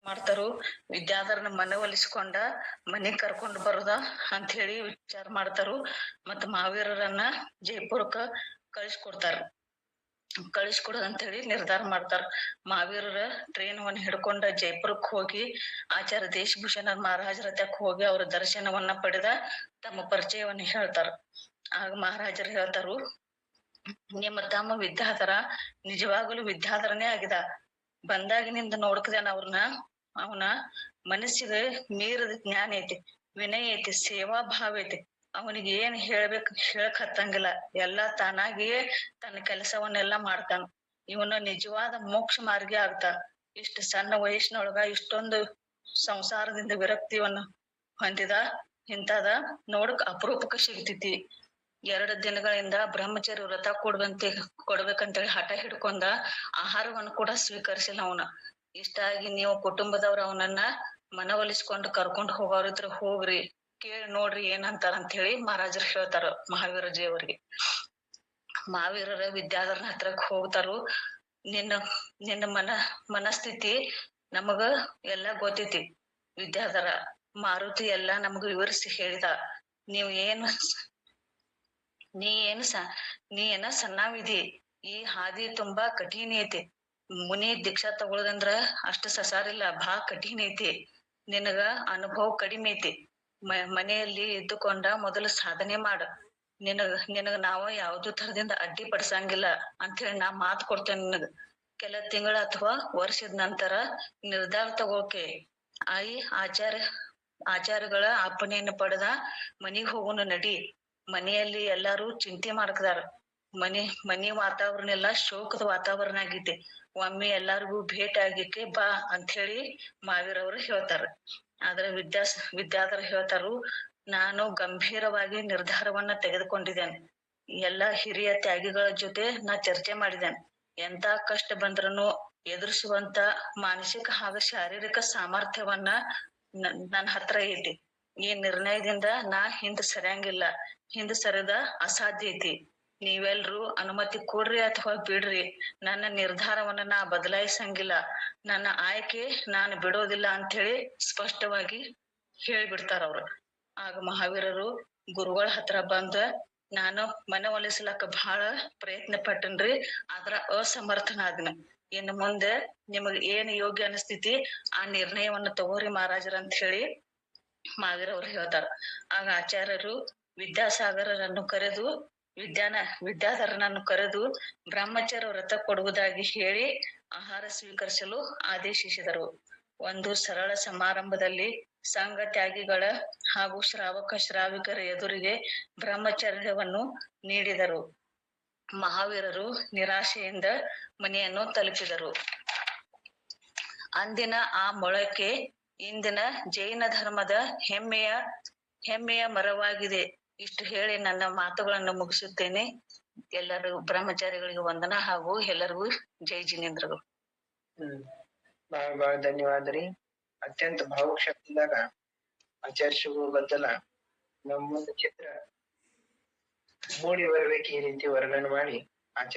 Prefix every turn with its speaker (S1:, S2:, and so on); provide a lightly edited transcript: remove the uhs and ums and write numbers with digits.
S1: ಮಾಡ್ತಾರು. ವಿದ್ಯಾಧರನ ಮನವೊಲಿಸ್ಕೊಂಡ ಮನಿಗ್ ಕರ್ಕೊಂಡ್ ಬರುದ ಅಂತ ಹೇಳಿ ವಿಚಾರ ಮಾಡ್ತಾರು. ಮತ್ತ ಮಹಾವೀರರನ್ನ ಜೈಪುರಕ್ಕ ಕಳಿಸ್ಕೊಡ್ತಾರ. ಕಳಿಸ್ಕೊಡೋದ್ ಅಂತ ಹೇಳಿ ನಿರ್ಧಾರ ಮಾಡ್ತಾರ. ಮಹಾವೀರರ ಟ್ರೈನ್ ವನ್ನ ಹಿಡ್ಕೊಂಡ ಜೈಪುರಕ್ ಹೋಗಿ ಆಚಾರ್ಯ ದೇಶಭೂಷಣ ಮಹಾರಾಜರ ಹತ್ರಕ್ ಹೋಗಿ ಅವ್ರ ದರ್ಶನವನ್ನ ಪಡೆದ ತಮ್ಮ ಪರಿಚಯವನ್ನ ಹೇಳ್ತಾರ. ಆಗ ಮಹಾರಾಜರು ಹೇಳ್ತಾರು, ನಿಮ್ಮ ತಮ್ಮ ವಿದ್ಯಾಧರ ನಿಜವಾಗಲೂ ವಿದ್ಯಾಧರನೇ ಆಗಿದ. ಬಂದಾಗಿನಿಂದ ನೋಡ್ಕದೇನ ಅವ್ರನ್ನ, ಅವನ ಮನಸ್ಸಿಗೆ ಮೀರದ ಜ್ಞಾನ ಐತಿ, ವಿನಯ ಐತಿ, ಸೇವಾ ಭಾವ ಐತಿ. ಅವನಿಗೆ ಏನ್ ಹೇಳ್ಬೇಕು ಹೇಳಕ್ ಹತ್ತಂಗಿಲ್ಲ, ಎಲ್ಲಾ ತಾನಾಗಿಯೇ ತನ್ನ ಕೆಲಸವನ್ನೆಲ್ಲಾ ಮಾಡ್ತಾನ. ಇವನ ನಿಜವಾದ ಮೋಕ್ಷ ಮಾರ್ಗಿ ಆಗ್ತ. ಇಷ್ಟ ಸಣ್ಣ ವಯಸ್ಸಿನೊಳಗ ಇಷ್ಟೊಂದು ಸಂಸಾರದಿಂದ ವಿರಕ್ತಿಯನ್ನ ಹೊಂದಿದ. ಇಂತದ ನೋಡಕ್ ಅಪರೂಪಕ್ಕ ಸಿಗ್ತೈತಿ. 2 ದಿನಗಳಿಂದ ಬ್ರಹ್ಮಚರ್ಯ ವ್ರತ ಕೊಡ್ಬೇಕಂತೇಳಿ ಹಠ ಹಿಡ್ಕೊಂಡ ಆಹಾರವನ್ನು ಕೂಡ ಸ್ವೀಕರಿಸಿಲ್ಲ ಅವನ. ಇಷ್ಟಾಗಿ ನೀವು ಕುಟುಂಬದವ್ರ ಅವನನ್ನ ಮನವೊಲಿಸ್ಕೊಂಡು ಕರ್ಕೊಂಡ್ ಹೋಗೋರಿದ್ರ ಹೋಗ್ರಿ, ಕೇಳಿ ನೋಡ್ರಿ ಏನಂತಾರ ಅಂತ ಹೇಳಿ ಮಹಾರಾಜರು ಹೇಳ್ತಾರ ಮಹಾವೀರಜಿ ಅವ್ರಿಗೆ. ಮಹಾವೀರರ ವಿದ್ಯಾಧರನ ಹತ್ರಕ್ ಹೋಗ್ತಾರು. ನಿನ್ನ ಮನಸ್ಥಿತಿ ನಮಗ ಎಲ್ಲಾ ಗೊತ್ತೈತಿ ವಿದ್ಯಾಧರ. ಮಾರುತಿ ಎಲ್ಲಾ ನಮಗ ವಿವರಿಸಿ ಹೇಳಿದ. ನೀ ಏನ ಸಣ್ಣವಿದಿ. ಈ ಹಾದಿ ತುಂಬಾ ಕಠಿಣ ಐತಿ. ಮುನಿ ದೀಕ್ಷಾ ತಗೊಳ್ಳೋದಂದ್ರ ಅಷ್ಟ ಸಸಾರಿಲ್ಲ, ಬಹಳ ಕಠಿಣ ಐತಿ. ನಿನಗ ಅನುಭವ ಕಡಿಮೆ ಐತಿ. ಮನೆಯಲ್ಲಿ ಇದ್ದುಕೊಂಡ ಮೊದಲು ಸಾಧನೆ ಮಾಡ. ನಿನಗ ನಾವ ಯಾವ್ದು ತರದಿಂದ ಅಡ್ಡಿ ಪಡಿಸಂಗಿಲ್ಲ ಅಂತ ಹೇಳಿ ನಾ ಮಾತು ಕೊಡ್ತೇನೆ ನಿನಗ. ಕೆಲ ತಿಂಗಳ ಅಥವಾ ವರ್ಷದ ನಂತರ ನಿರ್ಧಾರ ತಗೋಕೆ ಆಚಾರ್ಯಗಳ ಅಪ್ಪಣೆಯನ್ನು ಪಡೆದ ಮನಿಗ್ ಹೋಗುನು ನಡಿ. ಮನೆಯಲ್ಲಿ ಎಲ್ಲಾರು ಚಿಂತೆ ಮಾಡ್ಕದಾರ. ಮನಿ ವಾತಾವರಣ ಎಲ್ಲಾ ಶೋಕದ ವಾತಾವರಣ ಆಗೈತಿ. ಒಮ್ಮೆ ಎಲ್ಲಾರ್ಗು ಭೇಟಿ ಆಗಿಕ್ಕೆ ಬಾ ಅಂತ ಹೇಳಿ ಮಹಾವೀರವ್ರು ಹೇಳ್ತಾರ. ಆದ್ರೆ ವಿದ್ಯಾಧರ ಹೇಳ್ತಾರು, ನಾನು ಗಂಭೀರವಾಗಿ ನಿರ್ಧಾರವನ್ನ ತೆಗೆದುಕೊಂಡಿದ್ದೇನೆ. ಎಲ್ಲಾ ಹಿರಿಯ ತ್ಯಾಗಿಗಳ ಜೊತೆ ನಾ ಚರ್ಚೆ ಮಾಡಿದ್ದೇನೆ. ಎಂತ ಕಷ್ಟ ಬಂದ್ರನು ಎದುರಿಸುವಂತ ಮಾನಸಿಕ ಹಾಗೂ ಶಾರೀರಿಕ ಸಾಮರ್ಥ್ಯವನ್ನ ನನ್ನ ಹತ್ರ ಐತಿ. ಈ ನಿರ್ಣಯದಿಂದ ನಾ ಹಿಂದ್ ಸರಿಯಂಗಿಲ್ಲ. ಹಿಂದ್ ಸರಿದ ಅಸಾಧ್ಯ ಐತಿ. ನೀವೆಲ್ರೂ ಅನುಮತಿ ಕೊಡ್ರಿ ಅಥವಾ ಬಿಡ್ರಿ, ನನ್ನ ನಿರ್ಧಾರವನ್ನ ನಾ ಬದಲಾಯಿಸಂಗಿಲ್ಲ. ನನ್ನ ಆಯ್ಕೆ ನಾನು ಬಿಡೋದಿಲ್ಲ ಅಂತ ಹೇಳಿ ಸ್ಪಷ್ಟವಾಗಿ ಹೇಳ್ಬಿಡ್ತಾರ ಅವ್ರು. ಆಗ ಮಹಾವೀರರು ಗುರುಗಳ ಹತ್ರ ಬಂದ, ನಾನು ಮನವೊಲಿಸ್ಲಕ್ಕ ಬಹಳ ಪ್ರಯತ್ನ ಪಟ್ಟನ್ರಿ, ಆದ್ರ ಅಸಮರ್ಥನಾದ್ನ. ಇನ್ನು ಮುಂದೆ ನಿಮಗ್ ಏನ್ ಯೋಗ್ಯ ಅನಿಸ್ತೈತಿ ಆ ನಿರ್ಣಯವನ್ನ ತಗೋರಿ ಮಹಾರಾಜರ ಅಂತ ಹೇಳಿ ಮಹಾವೀರವ್ರು ಹೇಳ್ತಾರ. ಆಗ ಆಚಾರ್ಯರು ವಿದ್ಯಾಧರನನ್ನು ಕರೆದು ಬ್ರಹ್ಮಚರ್ಯ ವ್ರತ ಕೊಡುವುದಾಗಿ ಹೇಳಿ ಆಹಾರ ಸ್ವೀಕರಿಸಲು ಆದೇಶಿಸಿದರು. ಒಂದು ಸರಳ ಸಮಾರಂಭದಲ್ಲಿ ಸಂಘ ತ್ಯಾಗಿಗಳ ಹಾಗೂ ಶ್ರಾವಿಕರ ಎದುರಿಗೆ ಬ್ರಹ್ಮಚರ್ಯವನ್ನು ನೀಡಿದರು. ಮಹಾವೀರರು ನಿರಾಶೆಯಿಂದ ಮನೆಯನ್ನು ತಲುಪಿದರು. ಅಂದಿನ ಆ ಮೊಳಕೆ ಇಂದಿನ ಜೈನ ಧರ್ಮದ ಹೆಮ್ಮೆಯ ಮರವಾಗಿದೆ. ಇಷ್ಟು ಹೇಳಿ ನನ್ನ ಮಾತುಗಳನ್ನು ಮುಗಿಸುತ್ತೇನೆ. ಎಲ್ಲರೂ ಬ್ರಹ್ಮಚಾರಿಗಳಿಗೆ ವಂದನ ಹಾಗೂ ಎಲ್ಲರಿಗೂ ಜೈ ಜಿನೇಂದ್ರಗಳು.
S2: ಬಹಳ ಧನ್ಯವಾದ ರೀ. ಅತ್ಯಂತ ಭಾವುಕ ಶಕ್ತಿದಾಗ ಆಚಾರ್ಯ ಶಿವ ಬದ್ದಲ ನಮ್ಮ ಮುಂದೆ ಚಿತ್ರ ಮೂಡಿ ಬರ್ಬೇಕು ಈ ರೀತಿ ವರ್ಣನೆ ಮಾಡಿ ಆಚಾರ್ಯ